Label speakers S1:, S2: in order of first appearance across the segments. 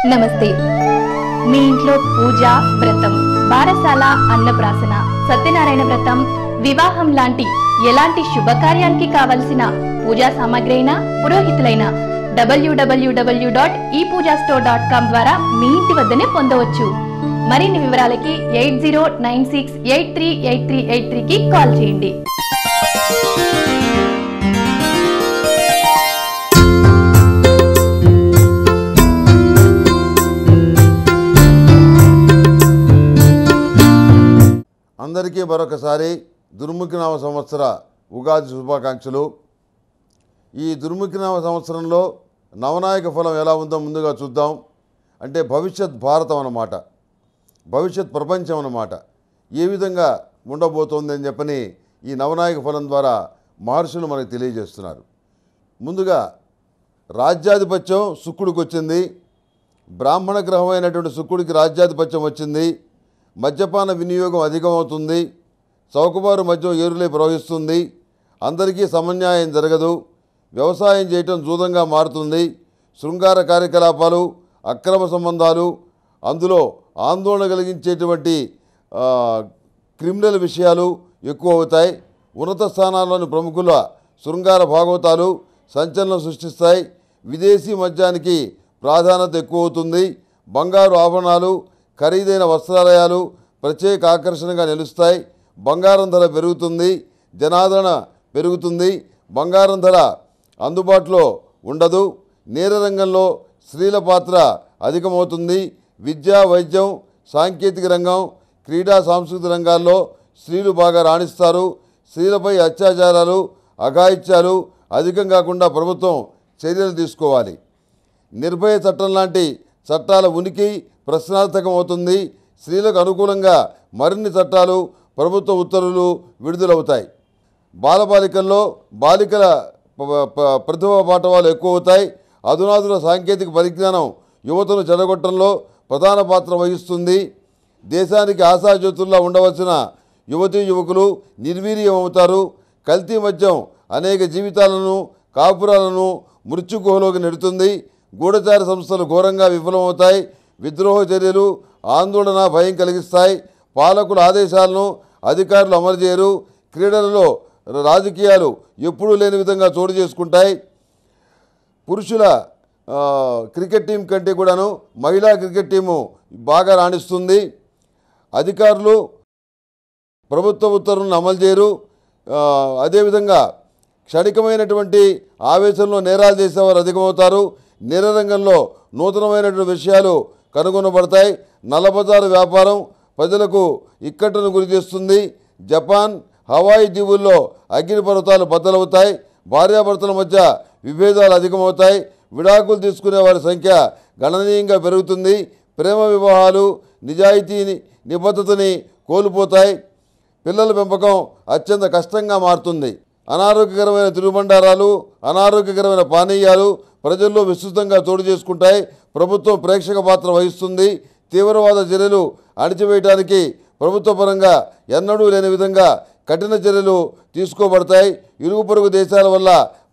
S1: నమస్తే. మీ ఇంట్లో పూజ, వ్రతం, బారసాల, అన్నప్రాసన, సత్యనారాయణ వ్రతం, వివాహం లాంటి ఎలాంటి శుభకార్యానికి కావలసిన పూజా సామాగ్రి అయినా, పురోహితులైన www.epoojastore.com ద్వారా మీ ఇంటి వద్దనే పొందవచ్చు. మరిన్ని వివరాలకి 8096838383కి కాల్ చేయండి.
S2: అందరికీ మరొకసారి దుర్ముఖినామ సంవత్సర ఉగాది శుభాకాంక్షలు. ఈ దుర్ముఖినామ సంవత్సరంలో నవనాయక ఫలం ఎలా ఉందో ముందుగా చూద్దాం. అంటే భవిష్యత్ భారతం అన్నమాట, భవిష్యత్ ప్రపంచం అన్నమాట. ఏ విధంగా ఉండబోతోంది అని చెప్పని ఈ నవనాయక ఫలం ద్వారా మహర్షులు మనకు తెలియజేస్తున్నారు. ముందుగా రాజ్యాధిపత్యం శుక్రుడికి వచ్చింది. బ్రాహ్మణ గ్రహం అయినటువంటి శుక్రుడికి రాజ్యాధిపత్యం వచ్చింది. మద్యపాన వినియోగం అధికమవుతుంది. చౌకబారు మద్యం ఏరులై ప్రవహిస్తుంది. అందరికీ సమన్యాయం జరగదు. వ్యవసాయం చేయటం జూదంగా మారుతుంది. శృంగార కార్యకలాపాలు, అక్రమ సంబంధాలు, అందులో ఆందోళన కలిగించేటువంటి క్రిమినల్ విషయాలు ఎక్కువ అవుతాయి. ఉన్నత స్థానాల్లోని ప్రముఖుల శృంగార భాగవతాలు సంచలనం సృష్టిస్తాయి. విదేశీ మద్యానికి ప్రాధాన్యత ఎక్కువ అవుతుంది. బంగారు ఆభరణాలు, ఖరీదైన వస్త్రాలయాలు ప్రత్యేక ఆకర్షణగా నిలుస్తాయి. బంగారం ధర పెరుగుతుంది. జనాదరణ పెరుగుతుంది. బంగారం ధర అందుబాటులో ఉండదు. నేర రంగంలో స్త్రీల పాత్ర అధికమవుతుంది. విద్య, వైద్యం, సాంకేతిక రంగం, క్రీడా, సాంస్కృతిక రంగాల్లో స్త్రీలు బాగా రాణిస్తారు. స్త్రీలపై అత్యాచారాలు, అఘాయిత్యాలు అధికం కాకుండా ప్రభుత్వం చర్యలు తీసుకోవాలి. నిర్భయ చట్టం లాంటి చట్టాల ఉనికి ప్రశ్నార్థకం అవుతుంది. స్త్రీలకు అనుకూలంగా మరిన్ని చట్టాలు, ప్రభుత్వ ఉత్తర్వులు విడుదలవుతాయి. బాలబాలికల్లో బాలికల ప్రతిభా పాఠవాలు ఎక్కువ అవుతాయి. అధునాధున సాంకేతిక పరిజ్ఞానం యువతను చెడగొట్టడంలో ప్రధాన పాత్ర వహిస్తుంది. దేశానికి ఆశాజ్యోతుల్లా ఉండవలసిన యువతీ యువకులు నిర్వీర్యం అవుతారు. కల్తీ మద్యం అనేక జీవితాలను, కాపురాలను మృత్యుగుహలోకి నెడుతుంది. గూఢచార సంస్థలు ఘోరంగా విఫలమవుతాయి. విద్రోహ చర్యలు ఆందోళన, భయం కలిగిస్తాయి. పాలకుల ఆదేశాలను అధికారులు అమలు చేయరు. క్రీడలలో రాజకీయాలు ఎప్పుడూ లేని విధంగా చోటు చేసుకుంటాయి. పురుషుల క్రికెట్ టీం కంటే కూడాను మహిళా క్రికెట్ టీము బాగా రాణిస్తుంది. అధికారులు ప్రభుత్వ ఉత్తర్వులను అమలు చేయరు. అదేవిధంగా క్షణికమైనటువంటి ఆవేశంలో నేరాలు చేసేవారు అధికమవుతారు. నేర రంగంలో నూతనమైనటువంటి విషయాలు కనుగొనబడతాయి. నల్లబజారు వ్యాపారం ప్రజలకు ఇక్కట్టును గురి చేస్తుంది. జపాన్, హవాయి దీవుల్లో అగ్నిపర్వతాలు బద్దలవుతాయి. భార్యాభర్తల మధ్య విభేదాలు అధికమవుతాయి. విడాకులు తీసుకునే వారి సంఖ్య గణనీయంగా పెరుగుతుంది. ప్రేమ వివాహాలు నిజాయితీని, నిబద్ధతని కోల్పోతాయి. పిల్లల పెంపకం అత్యంత కష్టంగా మారుతుంది. అనారోగ్యకరమైన తినుబండారాలు, అనారోగ్యకరమైన పానీయాలు ప్రజల్లో విస్తృతంగా చోటు చేసుకుంటాయి. ప్రభుత్వం ప్రేక్షక పాత్ర వహిస్తుంది. తీవ్రవాద చర్యలు అణిచివేయడానికి ప్రభుత్వ పరంగా ఎన్నడూ లేని విధంగా కఠిన చర్యలు తీసుకోబడతాయి. ఇరుగు పొరుగు దేశాల వల్ల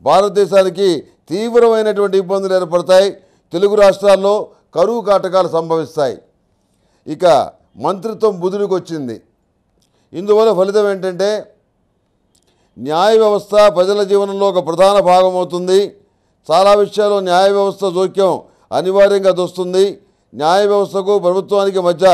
S2: భారతదేశానికి తీవ్రమైనటువంటి ఇబ్బందులు ఏర్పడతాయి. తెలుగు రాష్ట్రాల్లో కరువు కాటకాలు సంభవిస్తాయి. ఇక మంత్రిత్వం బుధుడికి వచ్చింది. ఇందువల్ల ఫలితం ఏంటంటే న్యాయ వ్యవస్థ ప్రజల జీవనంలో ఒక ప్రధాన భాగం అవుతుంది. చాలా విషయాల్లో న్యాయ వ్యవస్థ జోక్యం అనివార్యంగా వస్తుంది. న్యాయ వ్యవస్థకు ప్రభుత్వానికి మధ్య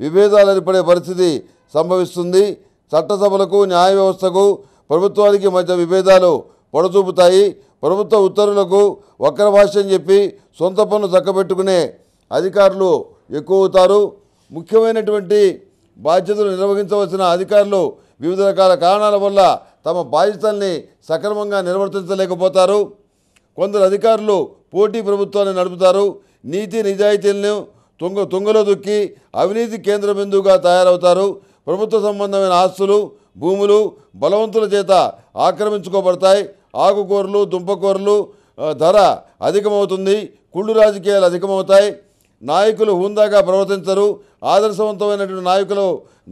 S2: విభేదాలు ఏర్పడే పరిస్థితి సంభవిస్తుంది. చట్టసభలకు, న్యాయ వ్యవస్థకు, ప్రభుత్వానికి మధ్య విభేదాలు పొడచూపుతాయి. ప్రభుత్వ ఉత్తర్వులకు వక్ర భాష్యం చెప్పి సొంత పనులు చక్కబెట్టుకునే అధికారులు ఎక్కువ అవుతారు. ముఖ్యమైనటువంటి బాధ్యతలు నిర్వహించవలసిన అధికారులు వివిధ రకాల కారణాల వల్ల తమ బాధ్యతల్ని సక్రమంగా నిర్వర్తించలేకపోతారు. కొందరు అధికారులు పోటీ ప్రభుత్వాన్ని నడుపుతారు. నీతి నిజాయితీలను తుంగలో దొక్కి అవినీతి కేంద్ర బిందువుగా తయారవుతారు. ప్రభుత్వ సంబంధమైన ఆస్తులు, భూములు బలవంతుల చేత ఆక్రమించుకోబడతాయి. ఆకుకూరలు, దుంపకూరలు ధర అధికమవుతుంది. కుళ్ళు రాజకీయాలు అధికమవుతాయి. నాయకులు హుందాగా ప్రవర్తించరు. ఆదర్శవంతమైనటువంటి నాయకులు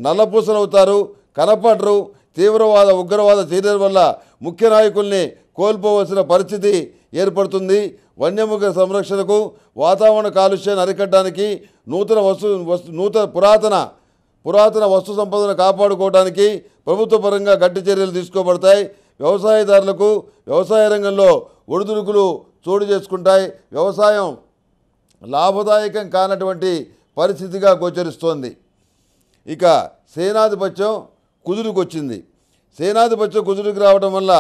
S2: నల్లపూసలవుతారు, కనపడరు. తీవ్రవాద, ఉగ్రవాద చర్యల వల్ల ముఖ్య నాయకుల్ని కోల్పోవలసిన పరిస్థితి ఏర్పడుతుంది. వన్యమృగ సంరక్షణకు, వాతావరణ కాలుష్యాన్ని అరికట్టడానికి, పురాతన వస్తు సంపదను కాపాడుకోవడానికి ప్రభుత్వ పరంగా గట్టి చర్యలు తీసుకోబడతాయి. వ్యవసాయదారులకు వ్యవసాయ రంగంలో ఒడిదుడుకులు చోటు చేసుకుంటాయి. వ్యవసాయం లాభదాయకం కానటువంటి పరిస్థితిగా గోచరిస్తోంది. ఇక సేనాధిపత్యం కుదురుకొచ్చింది. సేనాధిపత్యం కుదురుకు రావడం వల్ల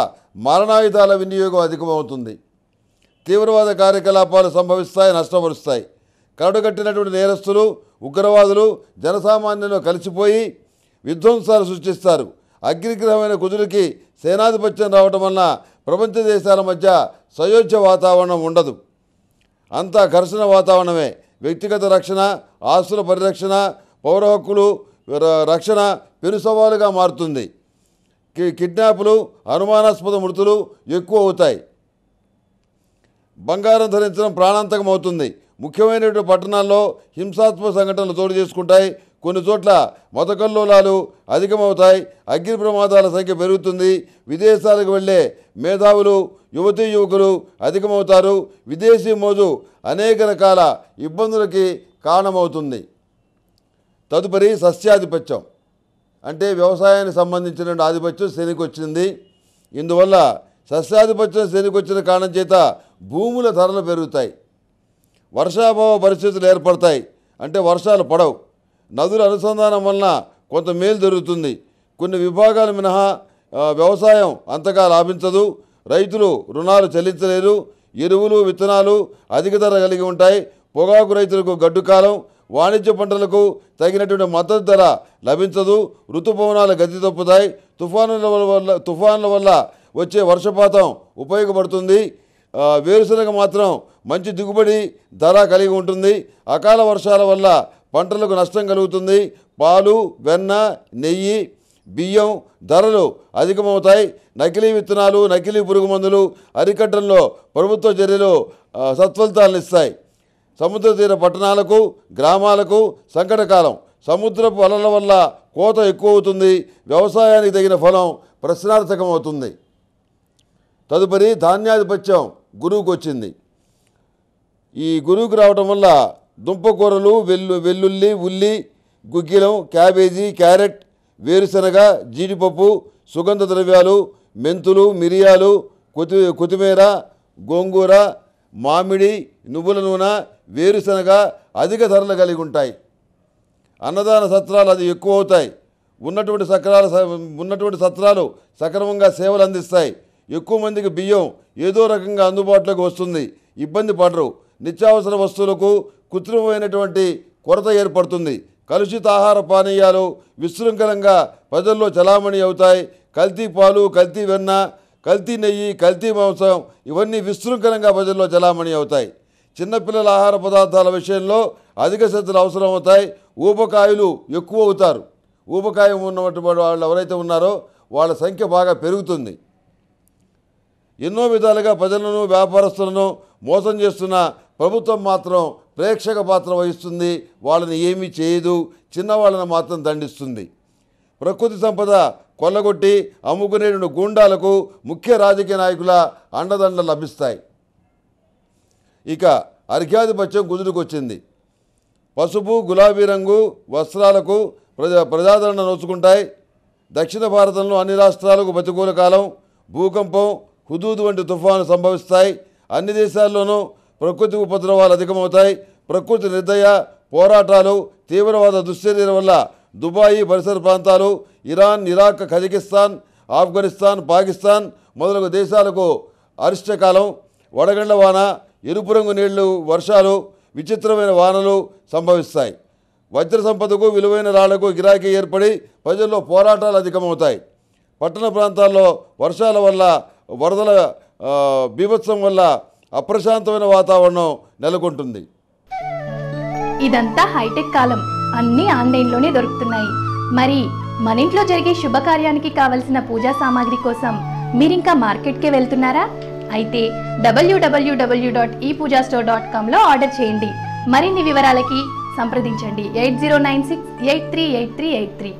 S2: మారణాయుధాల వినియోగం అధికమవుతుంది. తీవ్రవాద కార్యకలాపాలు సంభవిస్తాయి, నష్టపరుస్తాయి. కరడుగట్టినటువంటి నేరస్తులు, ఉగ్రవాదులు జనసామాన్యంలో కలిసిపోయి విధ్వంసాలు సృష్టిస్తారు. అగ్నిగ్రహమైన కుదురుకి సేనాధిపత్యం రావడం వల్ల ప్రపంచ దేశాల మధ్య సయోధ్య వాతావరణం ఉండదు. అంతా ఘర్షణ వాతావరణమే. వ్యక్తిగత రక్షణ, ఆస్తుల పరిరక్షణ, పౌర హక్కులు రక్షణ పెను సవాలుగా మారుతుంది. కిడ్నాపులు, అనుమానాస్పద మృతులు ఎక్కువ అవుతాయి. బంగారం ధరించడం ప్రాణాంతకం అవుతుంది. ముఖ్యమైనటువంటి పట్టణాల్లో హింసాత్మక సంఘటనలు చోటు చేసుకుంటాయి. కొన్ని చోట్ల మతకల్లోలాలు అధికమవుతాయి. అగ్ని ప్రమాదాల సంఖ్య పెరుగుతుంది. విదేశాలకు వెళ్ళే మేధావులు, యువతీ యువకులు అధికమవుతారు. విదేశీ మోజు అనేక రకాల ఇబ్బందులకి కారణమవుతుంది. తదుపరి సస్యాధిపత్యం, అంటే వ్యవసాయానికి సంబంధించిన ఆధిపత్యం శనికి వచ్చింది. ఇందువల్ల సస్యాధిపత్యం శనికి వచ్చిన కారణం చేత భూముల ధరలు పెరుగుతాయి. వర్షాభావ పరిస్థితులు ఏర్పడతాయి, అంటే వర్షాలు పడవు. నదుల అనుసంధానం వలన కొంత మేలు జరుగుతుంది. కొన్ని విభాగాలు మినహా వ్యవసాయం అంతగా లాభించదు. రైతులు రుణాలు చెల్లించలేరు. ఎరువులు, విత్తనాలు అధిక ధర కలిగి ఉంటాయి. పొగాకు రైతులకు గడ్డు కాలం. వాణిజ్య పంటలకు తగినటువంటి మద్దతు ధర లభించదు. ఋతుపవనాలు గతి తప్పుతాయి. తుఫానుల వల్ల వచ్చే వర్షపాతం ఉపయోగపడుతుంది. వేరుశనగ మాత్రం మంచి దిగుబడి ధర కలిగి ఉంటుంది. అకాల వర్షాల వల్ల పంటలకు నష్టం కలుగుతుంది. పాలు, వెన్న, నెయ్యి, బియ్యం ధరలు అధికమవుతాయి. నకిలీ విత్తనాలు, నకిలీ పురుగు మందులు అరికట్టడంలో ప్రభుత్వ చర్యలు సత్ఫలితాలను ఇస్తాయి. సముద్ర తీర పట్టణాలకు, గ్రామాలకు సంకటకాలం. సముద్రపు అలల వల్ల కోత ఎక్కువ అవుతుంది. వ్యవసాయానికి తగిన ఫలం ప్రశ్నార్థకం అవుతుంది. తదుపరి ధాన్యాధిపత్యం గురువుకు వచ్చింది. ఈ గురువుకు రావటం వల్ల దుంపకూరలు, వెల్లుల్లి, ఉల్లి, గుగ్గిలం, క్యాబేజీ, క్యారెట్, వేరుశనగ, జీడిపప్పు, సుగంధ ద్రవ్యాలు, మెంతులు, మిరియాలు, కొత్తిమీర, గోంగూర, మామిడి, నువ్వుల నూనె, వేరుశనగ అధిక ధరలు కలిగి ఉంటాయి. అన్నదాన సత్రాలు అది ఎక్కువ అవుతాయి. ఉన్నటువంటి సత్రాలు సక్రమంగా సేవలు అందిస్తాయి. ఎక్కువ మందికి బియ్యం ఏదో రకంగా అందుబాటులోకి వస్తుంది. ఇబ్బంది పడరు. నిత్యావసర వస్తువులకు కృత్రిమమైనటువంటి కొరత ఏర్పడుతుంది. కలుషిత ఆహార పానీయాలు విశృంఖలంగా ప్రజల్లో చలామణి అవుతాయి. కల్తీ పాలు, కల్తీ వెన్న, కల్తీ నెయ్యి, కల్తీ మాంసం ఇవన్నీ విశృంఖలంగా ప్రజల్లో చలామణి అవుతాయి. చిన్నపిల్లల ఆహార పదార్థాల విషయంలో అధిక శ్రద్ధలు అవసరం అవుతాయి. ఊబకాయులు ఎక్కువ అవుతారు. ఊబకాయం ఉన్నటువంటి వాళ్ళు ఎవరైతే ఉన్నారో వాళ్ళ సంఖ్య బాగా పెరుగుతుంది. ఎన్నో విధాలుగా ప్రజలను, వ్యాపారస్తులను మోసం చేస్తున్న ప్రభుత్వం మాత్రం ప్రేక్షక పాత్ర వహిస్తుంది. వాళ్ళని ఏమీ చేయదు. చిన్నవాళ్ళని మాత్రం దండిస్తుంది. ప్రకృతి సంపద కొల్లగొట్టి అమ్ముకునేటువంటి గూండాలకు ముఖ్య రాజకీయ నాయకుల అండదండలు లభిస్తాయి. ఇక అర్ఘ్యాధిపత్యం కుదురుకొచ్చింది. పసుపు, గులాబీ రంగు వస్త్రాలకు ప్రజాదరణ నోచుకుంటాయి. దక్షిణ భారతంలో అన్ని రాష్ట్రాలకు ప్రతికూల కాలం. భూకంపం, హుదూద్ వంటి తుఫాను సంభవిస్తాయి. అన్ని దేశాల్లోనూ ప్రకృతి ఉపద్రవాలు అధికమవుతాయి. ప్రకృతి నిర్దయ, పోరాటాలు, తీవ్రవాద దుశ్చర్యల వల్ల దుబాయి పరిసర ప్రాంతాలు, Iran, Iraq, Kazakhstan, Afghanistan, Pakistan మొదలగు దేశాలకు అరిష్టకాలం. వడగండ్ల వాన, ఎరుపు రంగు నీళ్లు, వర్షాలు, విచిత్రమైన వానలు సంభవిస్తాయి. వజ్ర సంపదకు, విలువైన రాళ్లకు గిరాకీ ఏర్పడి ప్రజల్లో పోరాటాలు అధికమవుతాయి. పట్టణ ప్రాంతాల్లో వర్షాల వల్ల, వరదల బీభత్సం వల్ల అప్రశాంతమైన వాతావరణం నెలకొంటుంది.
S1: ఇదంతా హైటెక్ కాలం. అన్నీ ఆన్లైన్లోనే దొరుకుతున్నాయి. మరి మన ఇంట్లో జరిగే శుభకార్యానికి కావలసిన పూజా సామాగ్రి కోసం మీరింకా మార్కెట్కే వెళ్తున్నారా? అయితే www.epoojastore.comలో ఆర్డర్ చేయండి. మరిన్ని వివరాలకి సంప్రదించండి 8096838383.